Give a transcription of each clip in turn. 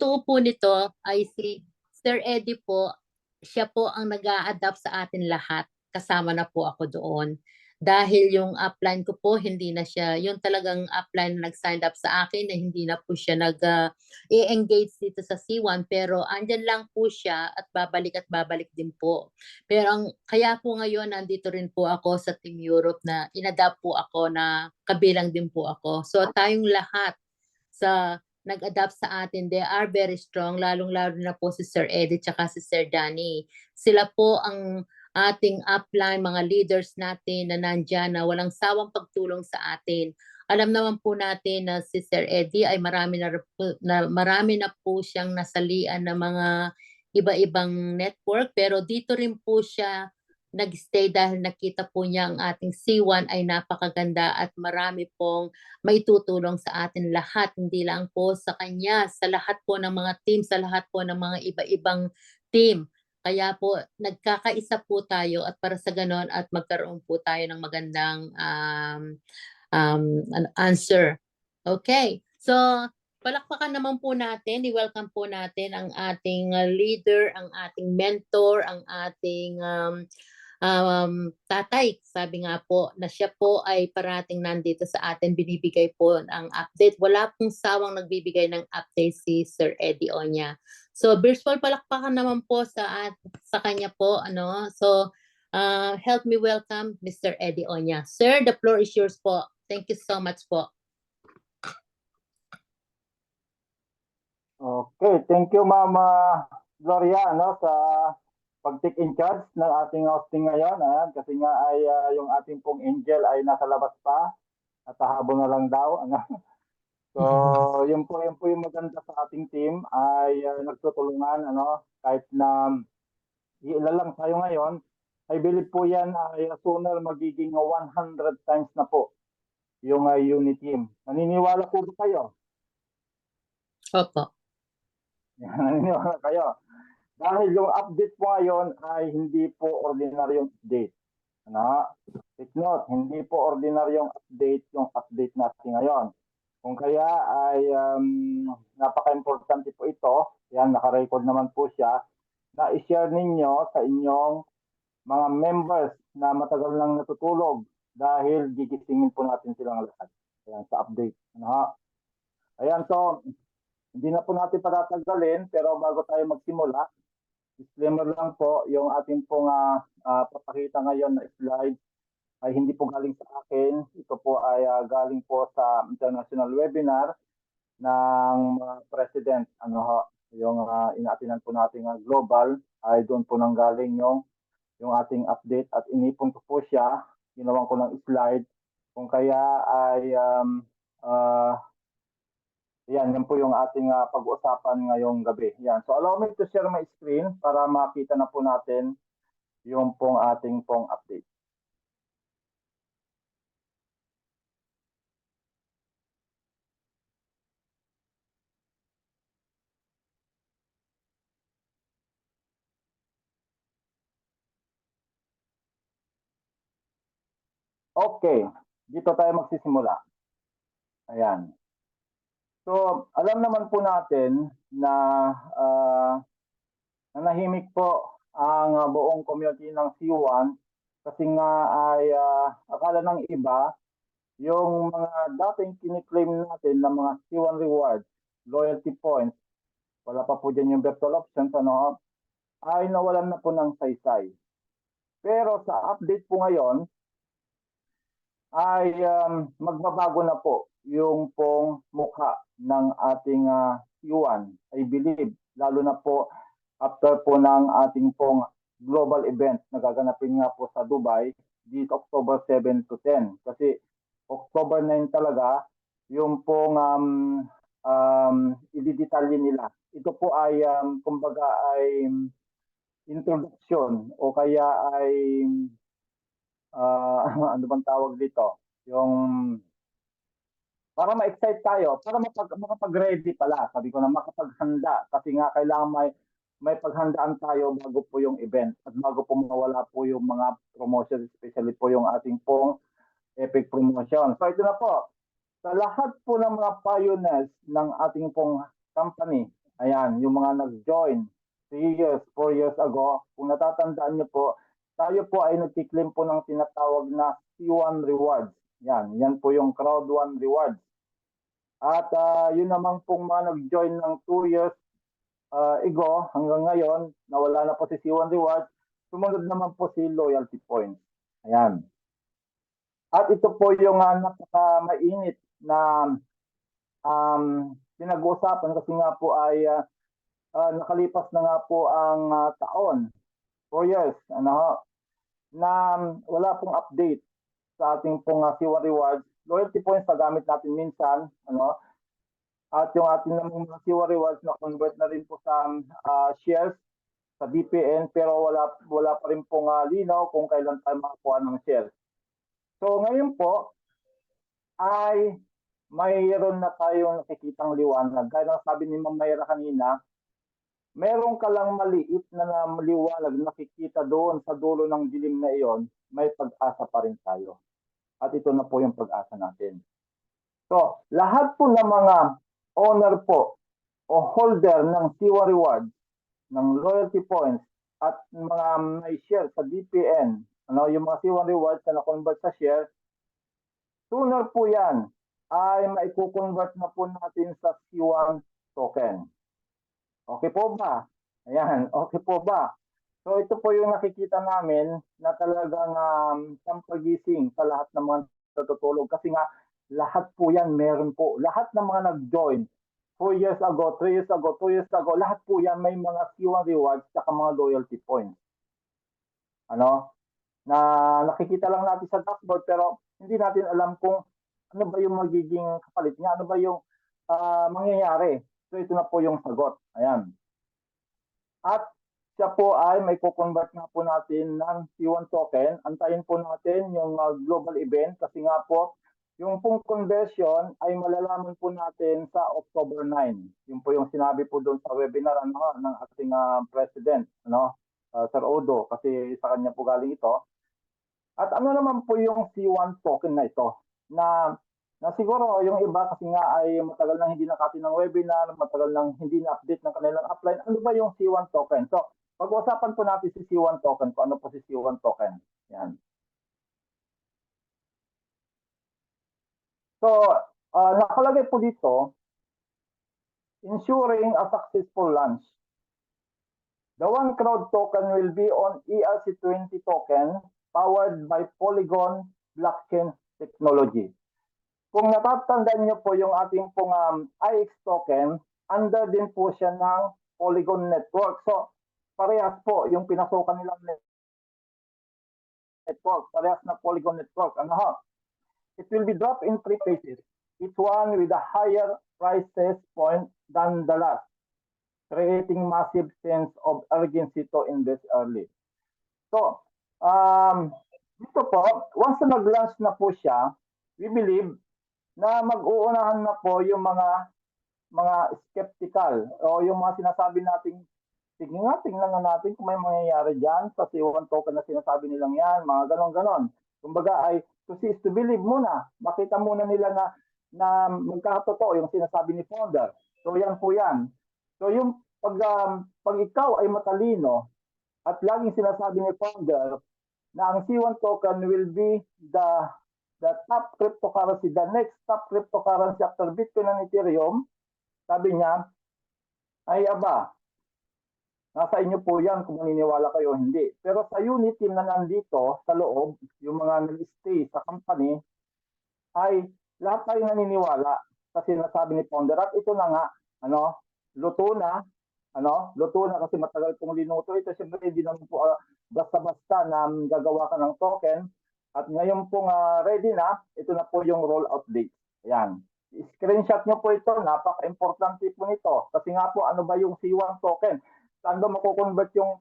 totoo po nito ay si Sir Eddie po, siya po ang nag-a-adapt sa atin lahat. Kasama na po ako doon. Dahil yung upline ko po, hindi na siya, yung talagang upline na nag-sign up sa akin, na hindi na po siya i-engage dito sa C1, pero andyan lang po siya at babalik din po. Pero kaya po ngayon, nandito rin po ako sa Team Europe na inadapt po ako na kabilang din po ako. So tayong lahat sa nag-adapt sa atin, they are very strong, lalong-lalo na po si Sir Eddie tsaka si Sir Danny. Sila po ang ating upline, mga leaders natin na nandyan na walang sawang pagtulong sa atin. Alam naman po natin na si Sir Eddie ay marami na po siyang nasalian na mga iba-ibang network, pero dito rin po siya nag-stay dahil nakita po niya ang ating C1 ay napakaganda at marami pong maitutulong sa atin lahat, hindi lang po sa kanya, sa lahat po ng mga team, sa lahat po ng mga iba-ibang team. Kaya po nagkakaisa po tayo at para sa ganon at magkaroon po tayo ng magandang answer. Okay, so palakpakan naman po natin, i-welcome po natin ang ating leader, ang ating mentor, ang ating tatay. Sabi nga po na siya po ay parating nandito sa atin, binibigay po ang update. Wala pong sawang nagbibigay ng update si Sir Eddie Oña. So virtual palakpakan naman po sa kanya po. So help me welcome Mr. Eddie Oña. Sir, the floor is yours po. Thank you so much po. Okay, thank you Mama Gloria sa pag-take in charge ng ating hosting ngayon. Kasi nga ay yung ating pong Angel ay nasa labas pa at habol na lang daw. So, yun po yung maganda sa ating team ay nagtutulungan kahit na ilan lang tayo ngayon. I believe po yan ay sooner magiging 100 times na po yung unit team. Naniniwala po ba kayo? Opo. Naniniwala kayo. Dahil yung update po ngayon ay hindi po ordinaryong update. Take note, hindi po ordinaryong update yung update natin ngayon. Kung kaya ay napaka-importante po ito, yan naka-record naman po siya, na i-share ninyo sa inyong mga members na matagal nang natutulog dahil gigisingin po natin silang lahat. Ayan, sa update. Ayan, so hindi na po natin patatagalin, pero bago tayo magsimula, disclaimer lang po, yung ating pong papakita ngayon na slide ay hindi po galing sa akin. Ito po ay galing po sa international webinar ng president. Yung inaatinan po natin global ay doon po nang galing yung ating update at inipon ko po siya. Ginawan ko ng slide. Kung kaya ay yan po yung ating pag-uusapan ngayong gabi. Yan. So allow me to share my screen para makita na po natin yung pong ating pong update. Okay, dito tayo magsisimula. Ayan. So, alam naman po natin na nanahimik po ang buong community ng C1 kasi nga ay akala ng iba yung mga dating kiniklaim natin na mga C1 rewards, loyalty points, wala pa po dyan yung virtual options, ay nawalan na po ng saysay. Pero sa update po ngayon, ay magbabago na po yung pong mukha ng ating C1, I believe, lalo na po after po ng ating pong global event na gaganapin nga po sa Dubai this October 7 to 10. Kasi October 9 talaga yung pong i-detalye nila. Ito po ay kumbaga ay introduction o kaya ay ano bang tawag dito? Yung para ma-excite tayo, para makapag-ready pala. Sabi ko na makapaghanda kasi nga kailangan may paghandaan tayo bago po yung event at bago po mawala po yung mga promotion, especially po yung ating pong epic promotion. So ito na po, sa lahat po ng mga pioneers ng ating pong company, Ayan, yung mga nag-join 3 years, 4 years ago, kung natatandaan niyo po, tayo po ay nagki-claim po ng tinatawag na C1 rewards. Yan po yung Crowd 1 rewards. At yun naman pong mga nag-join ng 2 years ago hanggang ngayon, nawala na po si C1 rewards, sumunod naman po si loyalty points. Ayan. At ito po yung napaka-mainit na pinag-uusapan kasi nga po ay nakalipas na nga po ang taon, 4 years, na wala pong update sa ating pong C1 rewards. Loyalty points na gamit natin minsan, at yung ating namang mga C1 rewards na convert na rin po sa shares sa BPN, pero wala pa rin pong linaw kung kailan tayo makakuha ng shares. So ngayon po ay mayroon na tayong nakikitang liwanag. Gaya ng sabi ni Ma'am Mayra kanina, meron ka lang maliit na liwanag nakikita doon sa dulo ng dilim na iyon, may pag-asa pa rin tayo. At ito na po yung pag-asa natin. So, lahat po ng mga owner po o holder ng C1 rewards, ng loyalty points, at mga may share sa DPN, yung mga C1 rewards na na-convert sa share, sooner po yan ay maikukonvert na po natin sa C1 token. Okay po ba? Ayan, okay po ba? So ito po yung nakikita namin na talagang pampagising sa lahat ng mga natutulog. Kasi nga, lahat po yan meron po. Lahat ng mga nag-join 4 years ago, 3 years ago, 2 years ago, lahat po yan may mga C1 rewards at mga loyalty points. Na nakikita lang natin sa dashboard pero hindi natin alam kung ano ba yung magiging kapalit niya, ano ba yung mangyayari. So ito na po yung sagot. Ayan. At siya po ay may kukonvert nga po natin ng C1 token. Antayin po natin yung global event kasi nga po yung pong conversion ay malalaman po natin sa October 9. Yung po yung sinabi po doon sa webinar ng ating president, Sir Odo, kasi sa kanya po galing ito. At ano naman po yung C1 token na ito? Na siguro yung iba kasi nga ay matagal nang hindi nakati ng webinar, matagal nang hindi na-update ng kanilang upline. Ano ba yung C1 token? So, pag-usapan po natin si C1 token, kung ano po si C1 token. Yan. So, nakalagay po dito, ensuring a successful launch. The One Crowd token will be on ERC20 token powered by Polygon blockchain technology. Kung natatandaan niyo po yung ating pong IX token, under din po siya ng Polygon network. So, parehas po yung pinasukan nilang network. Parehas na Polygon network. It will be dropped in 3 phases, each one with a higher prices point than the last, creating massive sense of urgency to invest early. So, dito po, once na nag-launch na po siya, we believe na mag-uunahan na po yung mga skeptical o yung mga sinasabi nating sige nga, tingnan na natin kung may mangyayari dyan sa C1 token na sinasabi nilang yan, mga ganon-ganon. Kumbaga ay to see is to believe muna. Makita muna nila na magkakatotoo yung sinasabi ni founder. So yan po yan. So yung pag ikaw ay matalino at laging sinasabi ni founder na ang C1 token will be the top cryptocurrency, the next top cryptocurrency after Bitcoin and Ethereum, sabi niya, ay aba, nasa inyo po yan kung maniniwala kayo o hindi. Pero sa unit team na nandito sa loob, yung mga nag-stay sa company, ay lahat tayo naniniwala kasi nasabi ni founder. At ito na nga, luto na kasi matagal pong linuto ito. Siyempre, hindi naman po basta-basta na gagawa ka ng token. At ngayon pong ready na, ito na po yung rollout date. Ayan. Screenshot nyo po ito, napaka-importante po nito. Kasi nga po, ano ba yung C1 token? Saan ba makukonvert yung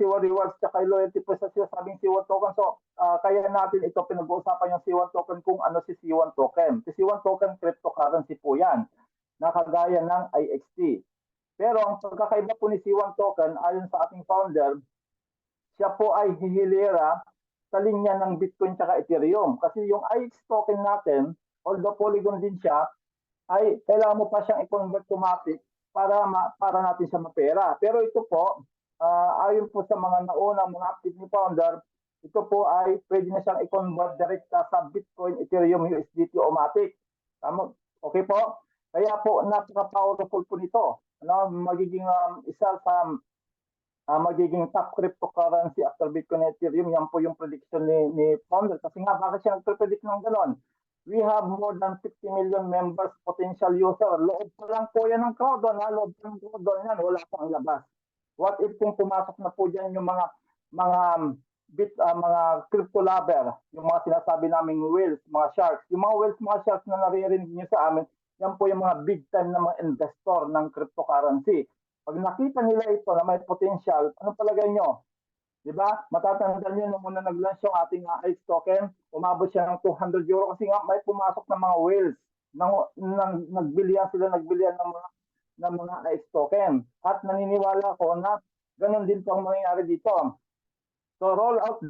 C1 rewards at loyalty po sa sabing C1 token? So, kaya natin ito pinag-uusapan yung C1 token kung ano si C1 token. Si C1 token, cryptocurrency po yan, nakagaya ng IXT. Pero ang pagkakaiba po ni C1 token, ayon sa ating founder, siya po ay hihilera sa linya ng Bitcoin at Ethereum. Kasi yung IX token natin, although Polygon din siya, ay kailangan mo pa siyang i-convert to Matic para natin siya mapera. Pero ito po, ayon po sa mga naunang mga update ni founder, ito po ay pwede na siyang i-convert direkta sa Bitcoin, Ethereum, USDT o Matic. Tama? Okay po? Kaya po, napaka-powerful po nito. Magiging isa sa magiging top cryptocurrency after Bitcoin and Ethereum. Yan po yung prediction ni founder. Kasi nga, bakit siya nagpe-predict ng ganon? We have more than 50 million members, potential user. Loob pa lang po yan ng crowd doon. Loob pa lang po doon yan. Wala pang labas. What if kung pumasok na po dyan yung mga crypto lover, yung mga sinasabi naming whales, mga sharks. Yung mga whales, mga sharks na naririnig niyo sa amin, yan po yung mga big time na mga investor ng cryptocurrency. Pag nakita nila ito na may potential, ano palagay nyo? Di ba? Matatandaan nyo nung muna nag-launch yung ating ICE token, umabot siya ng 200 euro kasi nga may pumasok ng mga whales. Nagbilihan ng mga ICE token. At naniniwala ko na ganun din po ang mangyayari dito. So roll out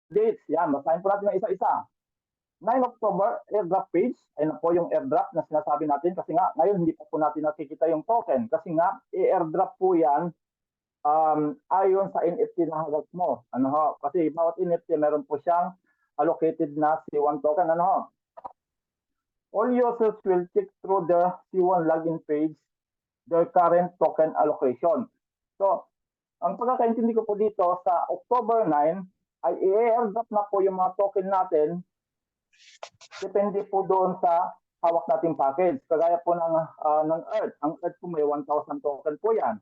dates. Yan, basahin po natin ng isa-isa. 9 October, airdrop page. Ayun na po yung airdrop na sinasabi natin kasi nga ngayon hindi pa po natin nakikita yung token kasi nga i-airdrop po yan ayon sa NFT na hawak mo. Kasi bawat NFT meron po siyang allocated na C1 token. All users will check through the C1 login page their current token allocation. So, ang pagkakaintindi ko po dito sa October 9 ay i-airdrop na po yung mga token natin depende po doon sa hawak nating package. Kagaya po ng Earth. Ang Earth po may 1,000 token po yan.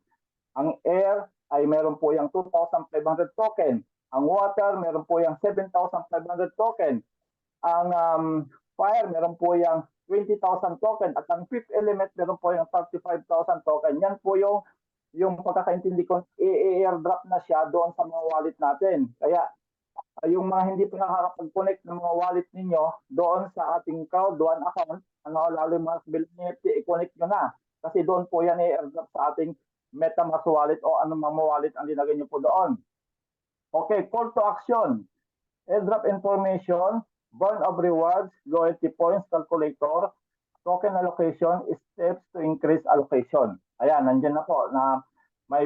Ang air ay meron po yung 2,500 token. Ang water, meron po yung 7,500 token. Ang fire, meron po yung 20,000 token. At ang fifth element, meron po yung 35,000 token. Yan po yung pagkakaintindi ko, i-airdrop na siya doon sa mga wallet natin. Kaya yung mga hindi pa nakakapag-connect ng mga wallet ninyo doon sa ating Crowd1 account, lalo yung mga NFT, i-connect nyo na. Kasi doon po yan i-airdrop sa ating MetaMask wallet o anumang wallet ang linagay nyo po doon. Okay, call to action. Airdrop information, burn of rewards, loyalty points calculator, token allocation, steps to increase allocation. Ayan, nandiyan na po na may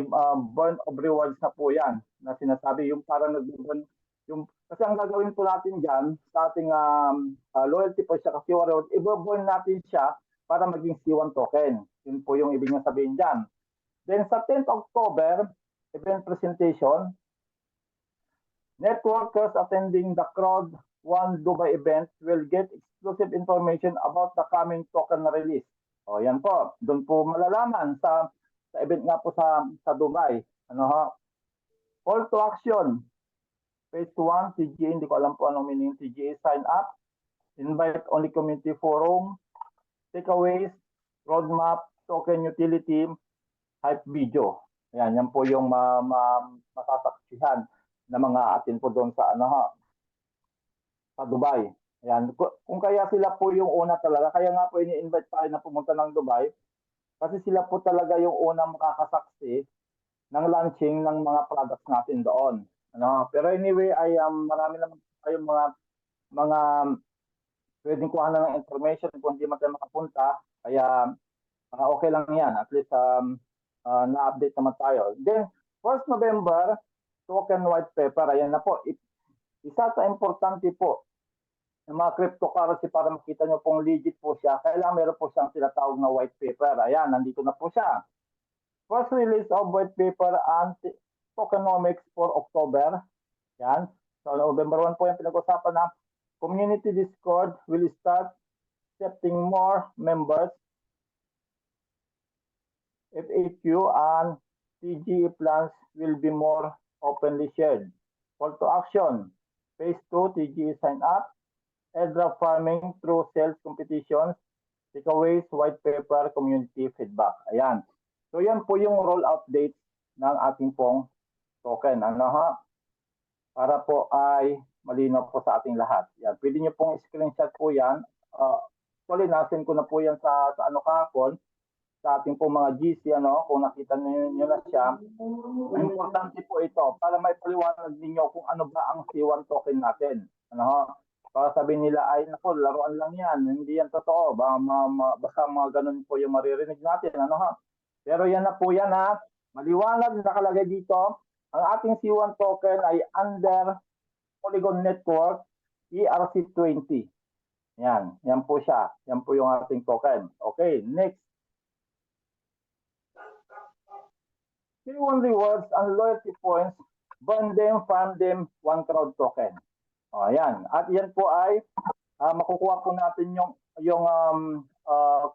burn of rewards na po yan na sinasabi yung parang nag-burn kasi ang gagawin po natin dyan sa ating loyalty points sa C1 reward, i-burn natin siya para maging C1 token. Yun po yung ibig niya sabihin dyan. Then sa 10th October, event presentation, networkers attending the Crowd1 Dubai event will get exclusive information about the coming token release. O yan po, doon po malalaman sa event nga po sa Dubai. Call to action. Phase 1, TGA, hindi ko alam po anong meaning TGA, sign up. Invite only community forum, takeaways, roadmap, token utility, hype video. Ayan, yan po yung masasaksihan na mga atin po doon sa sa Dubai. Ayan, kung kaya sila po yung una talaga, kaya nga po ini-invite tayo na pumunta ng Dubai kasi sila po talaga yung unang makakasaksi ng launching ng mga products natin doon. Pero anyway, ay marami naman tayong mga pwedeng kuha na ng information kung hindi man tayo makapunta. Kaya okay lang yan. At least na-update naman tayo. Then, 1st November, token white paper. Ayan na po. Isa sa importante po ng mga cryptocurrency para makita nyo pong legit po siya. Kailangan meron po siyang tinatawag na white paper. Ayan, nandito na po siya. First release of white paper and tokenomics for October. Yan. So, November 1 po yung pinag-usapan na community Discord will start accepting more members. FAQ and TGE plans will be more openly shared. Call to action. Phase 2, TGE sign up. Airdrop farming through sales competitions. Takeaways, white paper, community feedback. Ayan. So yan po yung rollout date ng ating pong token. Para po ay malinaw po sa ating lahat. Yan. Pwede nyo pong screenshot po yan. Actually, nasin ko na po yan sa kahapon. Sa ating pong mga GC, kung nakita nyo na siya. Importante po ito para may paliwanag ninyo kung ano ba ang C1 token natin. Baka sabihin nila ay nako, laruan lang yan, hindi yan totoo. Baka mga ganun po yung maririnig natin, ano ha? Pero yan na po yan ha. Maliwanag nakalagay dito, ang ating C1 token ay under Polygon Network ERC20. Yan po siya. Yan po yung ating token. Okay, next. C1 rewards and loyalty points, burn them, farm them, one crowd token. Ayan. At yan po ay makukuha po natin yung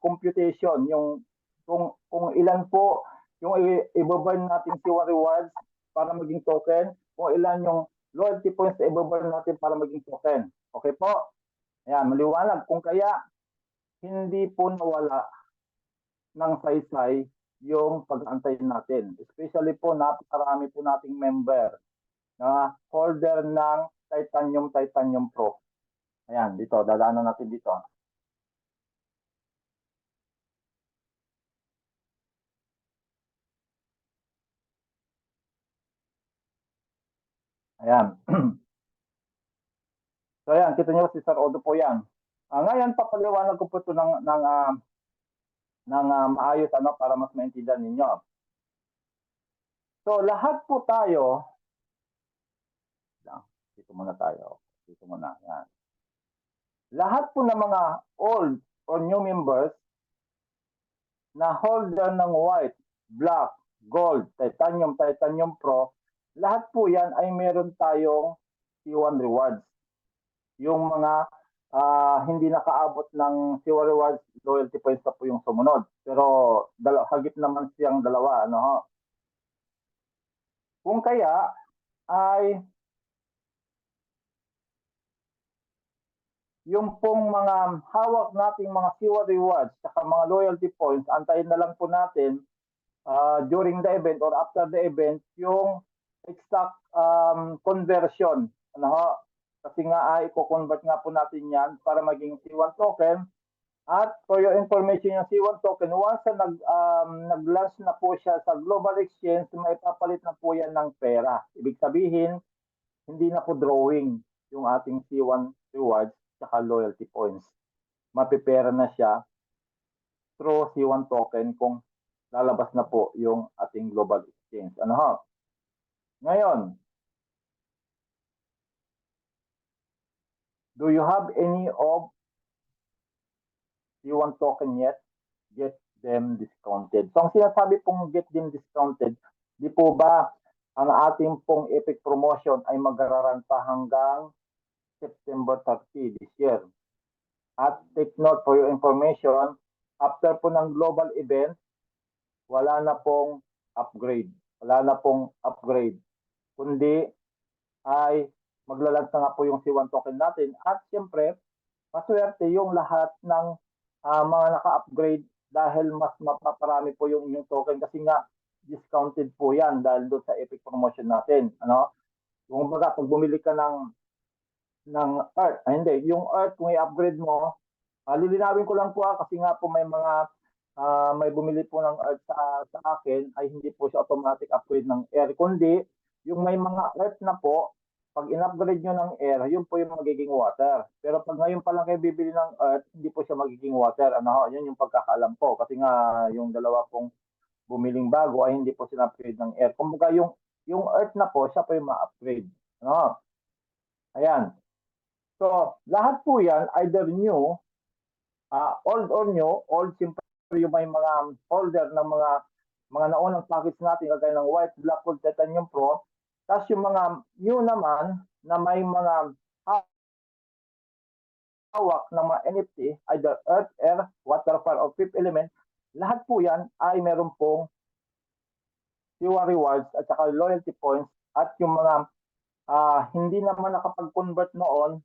computation, yung kung ilan po yung i-burn natin C1 rewards para maging token, kung ilan yung loyalty points na i-burn natin para maging token. Okay po? Ayan, maliwanag. Kung kaya hindi po nawala ng saysay yung pag-antay natin. Especially po, napakarami po nating member na holder ng Titanium Pro. Ayan, dito, dadaanan natin dito. Ayan. So ayan, kita nyo si Sir Odo po yan. Ngayon, papaliwanag ko po ito ng maayos para mas maintindihan ninyo. So lahat po tayo, dito muna tayo. Dito muna. Yan. Lahat po ng mga old or new members na holder ng white, black, gold, titanium pro, lahat po yan ay meron tayong C1 rewards. Yung mga hindi nakaabot ng C1 rewards, loyalty points na po yung sumunod. Pero hagip naman siyang dalawa. Ano? Kung kaya ay yung pong mga hawak nating mga C1 rewards saka mga loyalty points, antayin na lang po natin during the event or after the event yung exact conversion. Ano? Kasi nga ay i-convert nga po natin yan para maging C1 token. At for your information, yung C1 token, once na nag-launch na po siya sa global exchange, may papalit na po yan ng pera. Ibig sabihin, hindi na po drawing yung ating C1 rewards saka loyalty points. Mapipera na siya through C1 token kung lalabas na po yung ating global exchange. Ano ho? Ngayon, do you have any of C1 token yet? Get them discounted. So ang sinasabi pong get them discounted, di po ba ang ating pong epic promotion ay mag-run pa hanggang September 30 this year. At take note for your information, after po ng global event, wala na pong upgrade. Wala na pong upgrade. Kundi ay maglalag na nga po yung C1 token natin. At siyempre, maswerte yung lahat ng mga naka-upgrade dahil mas mapaparami po yung inyong token kasi nga discounted po yan dahil doon sa epic promotion natin. Ano? Kung baga, pag bumili ka ng Earth, hindi, yung Earth kung i-upgrade mo, lilinawin ko lang po kasi nga po may mga may bumili po ng Earth sa akin ay hindi po siya automatic upgrade ng Air, kundi yung may mga Earth na po, pag in-upgrade nyo ng Air, yun po yung magiging water. Pero pag ngayon pa lang kayo bibili ng Earth, hindi po siya magiging water. Ano, yun yung pagkakaalam po. Kasi nga, yung dalawa pong bumiling bago ay hindi po sila upgrade ng Air. Kumbaga, yung Earth na po, siya po yung ma-upgrade. Ano? Ayan. So, lahat po yan, either new, old or new, old siyempre yung may mga holder ng mga naunang package natin, kagaya ng white, black, gold, titanium pro. Tapos yung mga new naman, na may mga hawak ng mga NFT, either earth, air, water, fire, or fifth element, lahat po yan ay meron pong C1 rewards at saka loyalty points at yung mga hindi naman nakapag-convert noon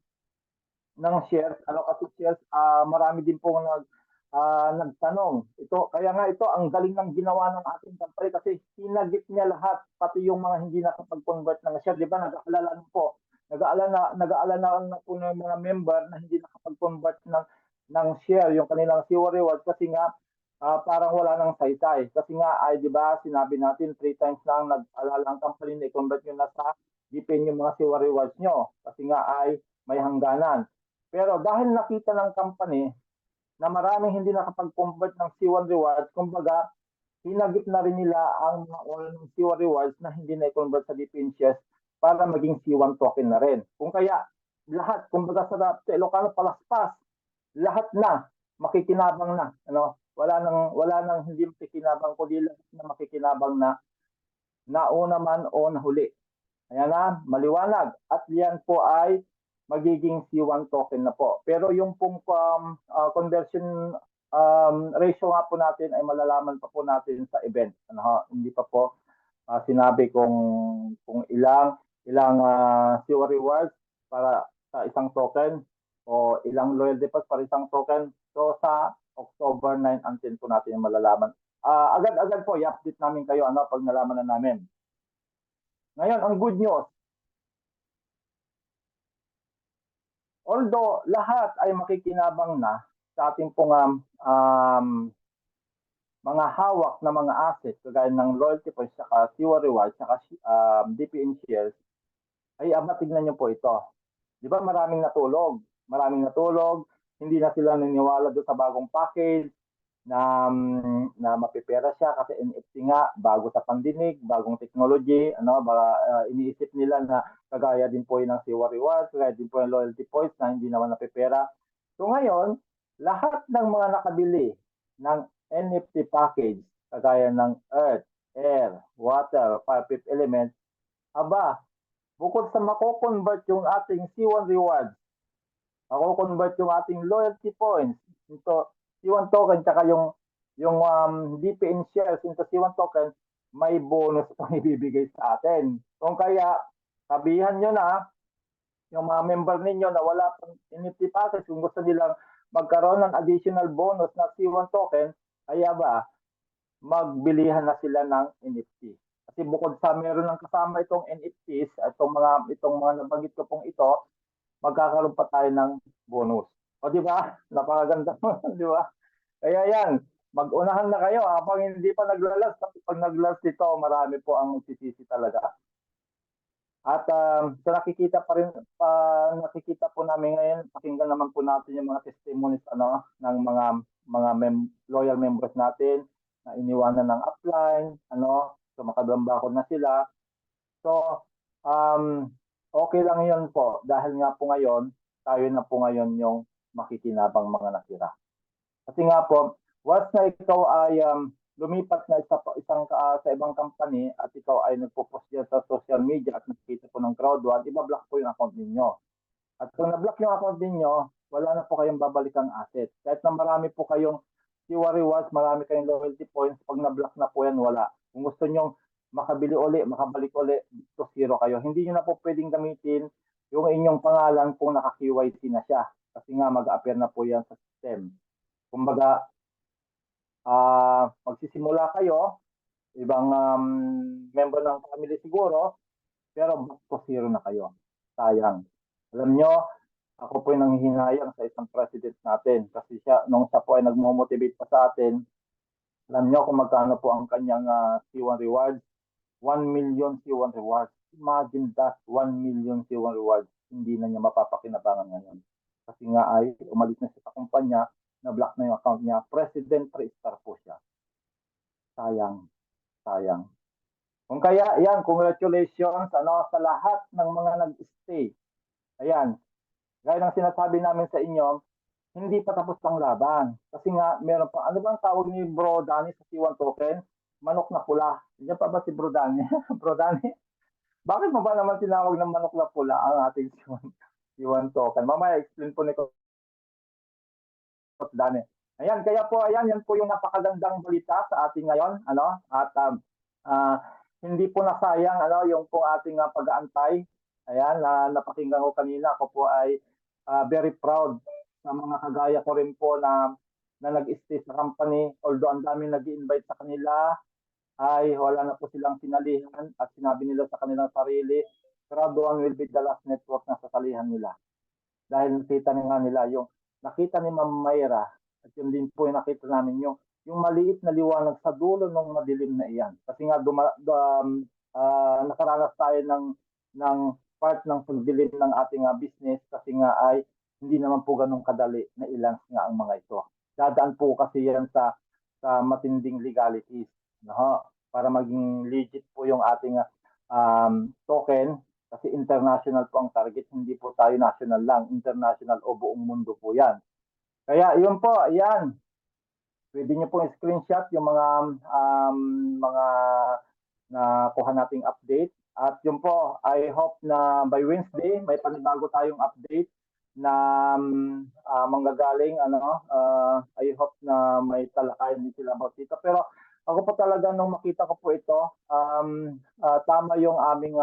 ng shares, kasi shares, marami din po nagtanong. Kaya nga ito, ang galing ng ginawa ng ating company kasi hinagip niya lahat, pati yung mga hindi nakapag-convert ng share. Di ba, nag-aalala po. Nag-aalala na po ng mga member na hindi nakapag-convert ng share, yung kanilang C1 rewards kasi nga, parang wala nang saysay. Kasi nga, ay di ba, sinabi natin 3 times lang nag-alala ang company na i-convert nyo na sa DPN yung mga C1 rewards nyo. Kasi nga ay may hangganan. Pero dahil nakita ng company na maraming hindi nakapag-convert ng C1 rewards, kumbaga, hinagip na rin nila ang mga all ng C1 rewards na hindi na i-convert sa DPN shares para maging C1 token na rin. Kung kaya, lahat, kumbaga sa Ilocano Palaspas, lahat na makikinabang na, ano? Wala nang hindi makikinabang, kundi lahat na makikinabang na nauna man o nahuli. Ayan na, maliwanag. At yan po ay magiging C1 token na po. Pero yung pong conversion ratio nga po natin ay malalaman pa po natin sa event. Ano, hindi pa po sinabi kung ilang C1 rewards para sa isang token o ilang loyalty pass para isang token. So sa October 9 until po natin yung malalaman. Agad-agad po i-update namin kayo pag nalaman na namin. Ngayon, ang good news, although lahat ay makikinabang na sa ating pong mga hawak na mga assets, kagaya ng loyalty points, saka C1 rewards, saka DPN shares, ay tignan nyo po ito. Di ba maraming natulog, hindi na sila naniniwala doon sa bagong package, na mapipera siya kasi NFT nga, bago sa pandinig, bagong technology, iniisip nila na kagaya din po yun ng C1 rewards, kagaya din po yung loyalty points na hindi naman napipera. So ngayon, lahat ng mga nakabili ng NFT package, kagaya ng Earth, Air, Water, Fire, Fifth Element, bukod sa mako-convert yung ating C1 rewards, mako-convert yung ating loyalty points into C1 token, tsaka yung DPN shares into C1 token, may bonus pang ibibigay sa atin. Kung kaya, sabihan nyo na yung mga member ninyo na wala pang NFT package, kung gusto nilang magkaroon ng additional bonus na C1 token, magbilihan na sila ng NFT. Kasi bukod sa meron ng kasama itong NFTs, itong mga nabanggit ko pong ito, magkakaroon pa tayo ng bonus. O di ba? Napakaganda mo, di ba? Kaya yan, mag-unahan na kayo habang hindi pa naglalas. Pag naglalas dito, marami po ang magsisisi talaga. At so nakikita po namin ngayon, pakinggan naman po natin yung mga testimonies ng mga loyal members natin na iniwanan ng upline, so makadambakod na sila. So okay lang yun po dahil nga po ngayon, tayo na po ngayon yung makikinabang mga nakira. Kasi nga po, once na ikaw ay lumipat na sa ibang company at ikaw ay nagpo-post dyan sa social media at nakikita po ng crowd one, ibablock po yung account ninyo. At kung na-block yung account ninyo, wala na po kayong babalikang asset. Kahit na marami po kayong C1 rewards, marami kayong loyalty points, pag na-block na po yan, wala. Kung gusto nyo makabili uli, makabalik uli, to zero kayo. Hindi nyo na po pwedeng gamitin yung inyong pangalan kung naka-KYC na siya. Kasi nga mag-appear na po yan sa system. Kumbaga, magsisimula kayo, ibang member ng family siguro, pero back to zero na kayo. Sayang. Alam nyo, ako po yung nanghihinayang sa isang president natin kasi nung siya po ay nagmo-motivate pa sa atin, alam nyo kung magkano po ang kanyang C1 rewards? 1 million C1 rewards. Imagine that, 1 million C1 rewards. Hindi na niya mapapakinabangan ngayon. Kasi nga ay umalis na siya sa kumpanya, na-block na yung account niya. President 3-star po siya. Sayang. Kung kaya, yan, congratulations sa lahat ng mga nag-stay. Ayan, gaya ng sinasabi namin sa inyo, hindi pa tapos ang laban. Kasi nga, meron pa, ano bang tawag ni Bro Danny sa C1 token? Manok na pula. Diyan pa ba si Bro Danny? Bro Danny? Bakit mo ba naman tinawag ng manok na pula ang ating C1 token? Mamaya, explain po ni Coach Danny. Ayan, kaya po, yan po yung napakagandang balita sa ating ngayon. At hindi po nasayang yung po ating pag-aantay. Ayan, napakinggan ko kanina. Ako po ay very proud sa mga kagaya ko rin po na nag-stay sa company. Although ang dami nag-invite sa kanila, ay wala na po silang sinalihan at sinabi nila sa kanilang sarili, Crowd One will be the last network na sasalihan nila. Dahil nakita nila nakita ni Ma'am Mayra at yun din po yung nakita namin yung maliit na liwanag sa dulo ng madilim na iyan. Kasi nga nakaranas tayo ng part ng pagdilim ng ating business kasi nga ay hindi naman po ganun kadali na i-launch nga ang mga ito. Dadaan po kasi yan sa matinding legalities, no? Para maging legit po yung ating token, kasi international po ang target, hindi po tayo national lang, international o buong mundo po yan. Kaya yun po, yan. Pwede nyo pong screenshot yung mga nakuha nating update. At yun po, I hope na by Wednesday, may panibago tayong update na manggagaling, I hope na may talakayan din sila about dito. Pero ako po talaga, nung makita ko po ito, tama yung aming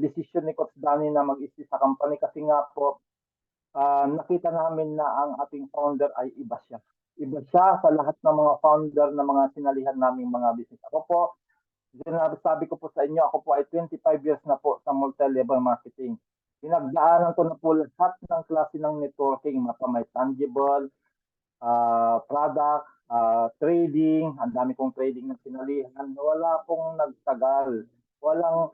decision ni Coach Danny na mag-issue sa company, kasi nga po, nakita namin na ang ating founder ay iba siya. Iba siya sa lahat ng mga founder na mga sinalihan naming mga business. Ako po, sabi ko po sa inyo, ako po ay 25 years na po sa multi-level marketing. Pinagdaanan ko na po lahat ng klase ng networking, may tangible, product, trading, ang dami kong trading na sinalihan. Wala pong nagtagal. Walang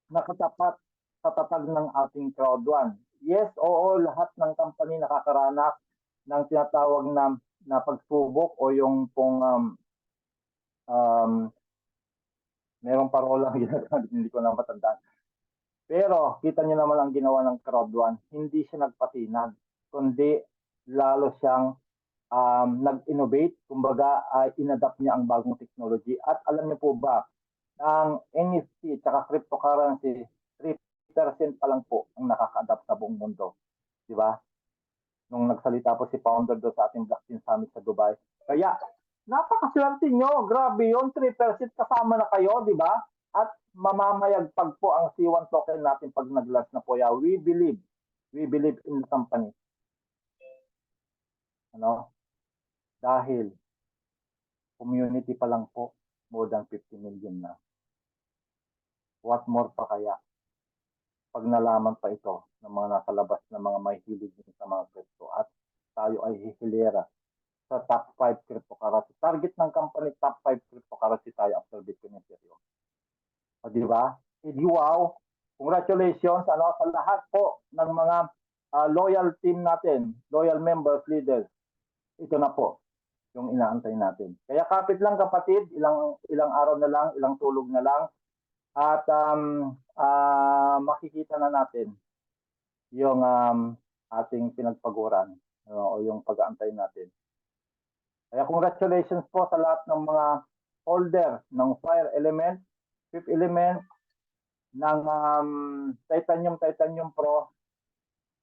nakatapat sa tatag ng ating crowd one. Yes, oo, lahat ng company nakakaranas ng tinatawag na pagsubok o yung pong merong parolang ginagamit, hindi ko na matandaan. Pero kita niyo naman ang ginawa ng crowd one, hindi siya nagpatinag, kundi lalo siyang nag-innovate, kumbaga inadapt niya ang bagong technology. At alam niyo po ba, ang NFT at cryptocurrency, 3% pa lang po ang nakaka-adapt sa buong mundo. Di ba? Nung nagsalita po si founder doon sa ating Blockchain Summit sa Dubai. Kaya, napakaswerte nyo. Grabe yun, 3% kasama na kayo, di ba? At mamamayagpag po ang C1 token natin pag nag-launch na po. Yeah, we believe in the company. Dahil community pa lang po, more than 50 million na. What more pa kaya? Pag nalaman pa ito ng mga nasa labas na mga may hilig sa mga crypto at tayo ay hihilera sa top 5 cryptocurrency. Target ng company, top 5 cryptocurrency tayo after Bitcoin and Ethereum. O di ba? Wow! Congratulations sa lahat po ng mga loyal team natin, loyal members, leaders. Ito na po yung inaantay natin. Kaya kapit lang kapatid, ilang araw na lang, ilang tulog na lang, at makikita na natin yung ating pinagpaguran o yung pag-aantay natin. Kaya congratulations po sa lahat ng mga holder ng Fire Element, Fifth Element, ng Titanium Pro.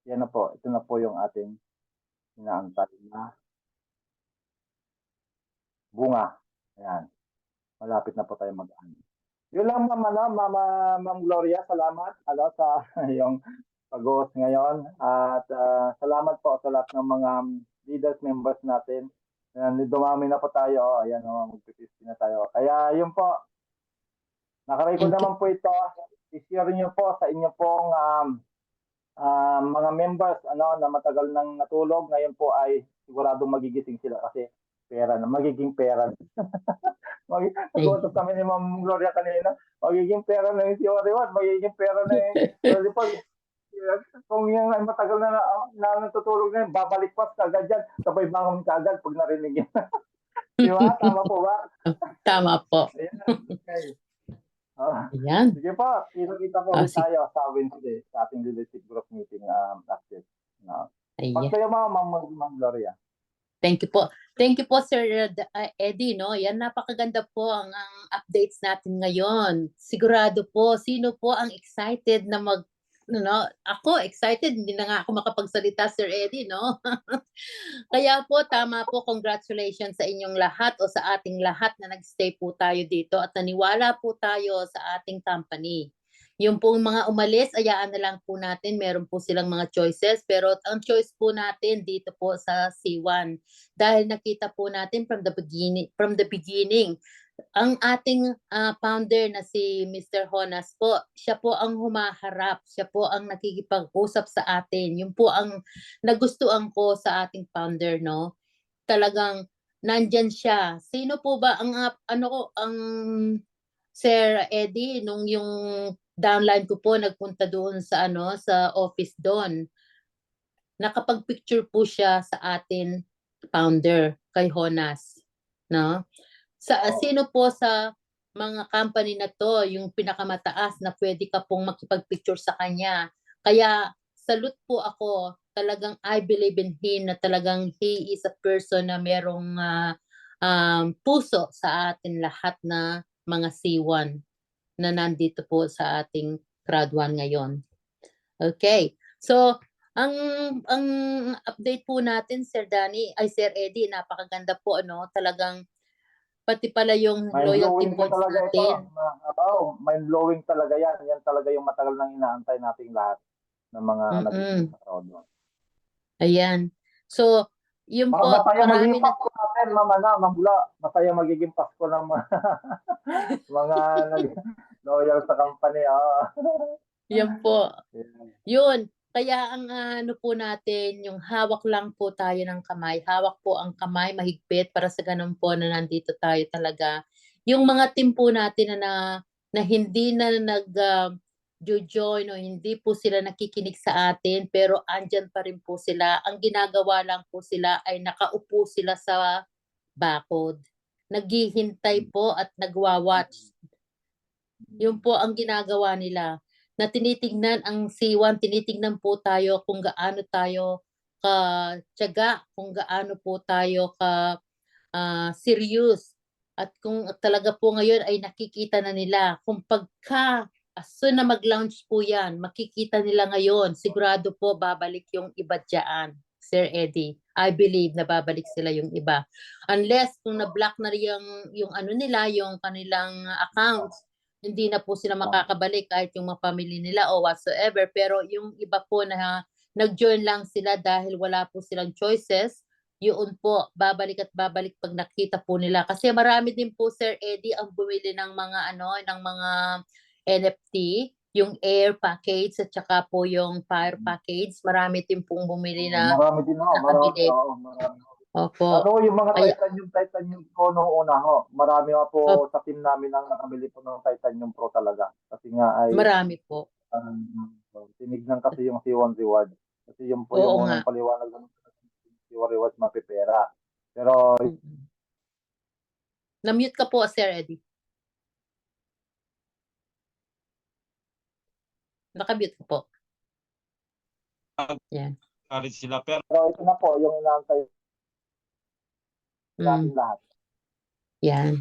Yan na po, ito na po yung ating inaantay na bunga. Ayan. Malapit na po tayo mag-ano. Yun lang Ma'am Gloria, salamat sa yung pag-host ngayon. At salamat po sa lahat ng mga leaders, members natin. Dumami na po tayo. Ayan, magpipiste na tayo. Kaya yun po, nakarecord naman po ito. I-share nyo po sa inyo pong mga members na matagal nang natulog. Ngayon po ay siguradong magigising sila kasi magiging pera. Nag-uusap kami ni Ma'am Gloria kanina, magiging pera na yung COR1, magiging pera na yung Lolipag. Kung yung matagal na natutulog na yun, babalik pa agad dyan, sabay bangon ka agad pag narinig yun. Di ba? Tama po ba? Tama po. Ayan. Okay. Ayan. Sige po, kita po ulit tayo sa Wednesday sa ating leadership group meeting update. Pagsayo mo, Ma'am Gloria. Thank you po. Thank you po, Sir Eddie. Yan, napakaganda po ang updates natin ngayon. Sigurado po, sino po ang excited na ako excited, hindi na nga ako makapagsalita, Sir Eddie, Kaya po, tama po, congratulations sa inyong lahat o sa ating lahat na nagstay po tayo dito at naniwala po tayo sa ating company. Yung pong mga umalis, ayaan na lang po natin. Meron po silang mga choices. Pero ang choice po natin dito po sa C1. Dahil nakita po natin from the beginning, ang ating founder na si Mr. Jonas po, siya po ang humaharap. Siya po ang nakikipag-usap sa atin. Yun po ang nagustuhan ko sa ating founder, Talagang nandyan siya. Sino po ba ang Sir Eddie, nung yung downline ko po nagpunta doon sa sa office doon. Nakapag-picture po siya sa atin founder kay Jonas, no? Sino po sa mga company na to yung pinakamataas na pwede ka pong makipag-picture sa kanya. Kaya salute po ako. Talagang I believe in him na talagang he is a person na merong puso sa atin lahat na mga C1 na nandito po sa ating crowd 1 ngayon. Okay. So, ang ang update po natin, Sir Eddie, napakaganda po, talagang pati pala yung loyalty Mind-blowing po points talaga ito. natin. Mind-blowing talaga yan. Yan talaga yung matagal nang inaantay nating lahat ng mga nagiging sa crowd. Ayan. So, yun po, Masaya marami magiging Pasko natin, Mamula. Masaya magiging Pasko ng mga, mga loyal sa company. yan po. Yun. Kaya ang po natin, yung hawak lang po tayo ng kamay. Hawak po ang kamay mahigpit para sa ganun po na nandito tayo talaga. Yung mga team po natin na hindi na join o hindi po sila nakikinig sa atin pero andyan pa rin po sila. Ang ginagawa lang po sila ay nakaupo sila sa bakod. Naghihintay po at nagwa-watch. Yun po ang ginagawa nila na tinitignan ang C1, tinitignan po tayo kung gaano tayo ka-tiyaga, kung gaano po tayo serious. At kung talaga po ngayon ay nakikita na nila, kung as soon na mag-launch po yan, makikita nila ngayon, sigurado po babalik yung iba dyan, Sir Eddie. I believe na babalik sila yung iba. Unless kung na-block na yung nila, yung kanilang accounts, hindi na po sila makakabalik kahit yung mga family nila o whatsoever. Pero yung iba po na nag-join lang sila dahil wala po silang choices, yun po, babalik at babalik pag nakita po nila. Kasi marami din po, Sir Eddie, ang bumili ng mga ng mga NFT, yung Air package at saka po yung Fire package. Marami din pong bumili na Marami din nakabili. marami. Opo. Yung mga Titanium Pro noong una marami nga po sa team namin ang nakabili po ng Titanium Pro talaga. Kasi nga ay marami po. tinignan kasi yung C1 Reward. Kasi yung po Oo yung nga. unang paliwanag ng C1 Reward mapipera. Pero Na-mute ka po, Sir Eddie. Naka-mute ka po. Yan. Sila pero ito na po yung inaantay natin lahat. Yan.